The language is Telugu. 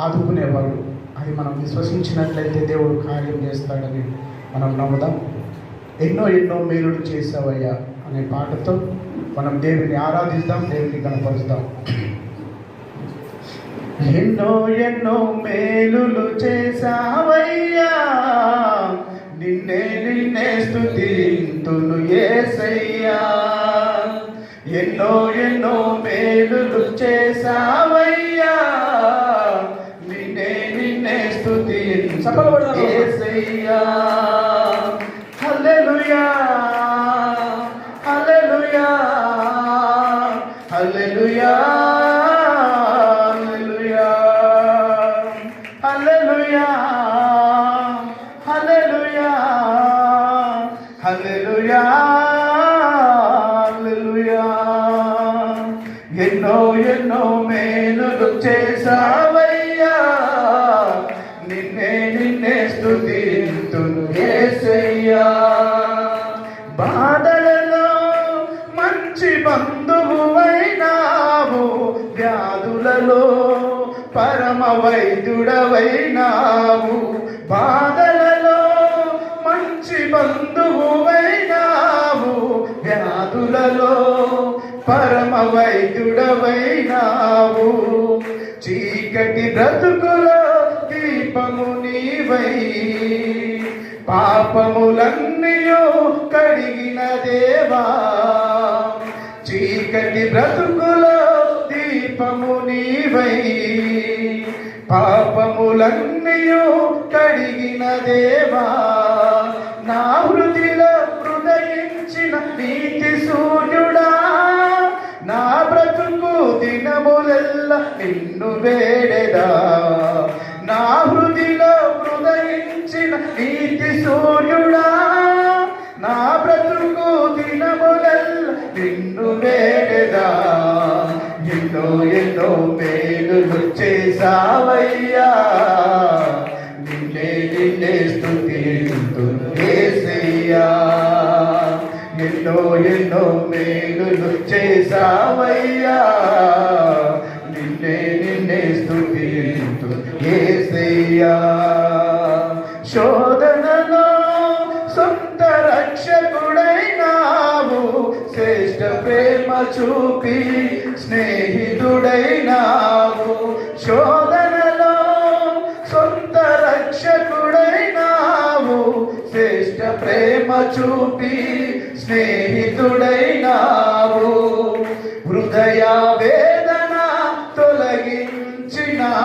ఆదుకునేవాడు. అది మనం విశ్వసించినట్లయితే దేవుడు కార్యం చేస్తాడని మనం నమ్ముదాం. ఎన్నో ఎన్నో మేలులు చేసావయ్యా అనే పాటతో మనం దేవుని ఆరాధిద్దాం, దేవుని కనపరుస్తాం. ఎన్నో ఎన్నో మేలులు చేసావయ్యా, నిన్నే నిన్నే స్తుతింతును యేసయ్యా. ఎన్నో ఎన్నో మేలులు చేసావయ్యా, నిన్నే నిన్నే స్తుతింతును యేసయ్యా. హల్లెలూయా హల్లెలూయా హల్లెలూయా హల్లెలూయా హల్లెలూయా హల్లెలూయా హల్లెలూయా. ఎన్నో ఎన్నో మేలులు చేసావయ్యా, నిన్నే నిన్నే స్తుతింతును యేసయ్యా. బాధలలో మంచి బంధువువైనావు, వ్యాధులలో పరమ వైద్యుడవైనావు. బాధలలో మంచి బంధువువైనావు, వ్యాధులలో పరమ వైద్యుడవైనావు. చీకటి బ్రతుకులో దీపము నీవై, పాపములన్నీయో కడిగిన దేవా. చీకటి బ్రతుకులో దీపము నీవై, పాపములన్నీయో కడిగిన దేవా. నా హృదిలో హృదయించిన నీతి సూర్యుడా, నా బ్రతుకు దినములెల్ల నిన్ను వేడెదా. నా హృదిలో హృదయించిన నీతి సూర్యుడా, నా బ్రతుకు దినములెల్ల నిన్ను వేడెదా. ఎన్నో ఎన్నో మేలులు చేసావయ్యా, నిన్నే నిన్నే స్తుతింతును యేసయ్యా. ఎన్నో ఎన్నో మేలులు చేసావయ్యా, నిన్నే నిన్నే స్తుతింతును యేసయ్యా. శోధనలో సొంత రక్షకుడైనావు, శ్రేష్ఠ ప్రేమ చూపి స్నేహితుడైనావు. శోధనలో సొంత రక్షకుడైనావు, శ్రేష్ఠ ప్రేమ చూపి స్నేహితుడైనావు. హృదయా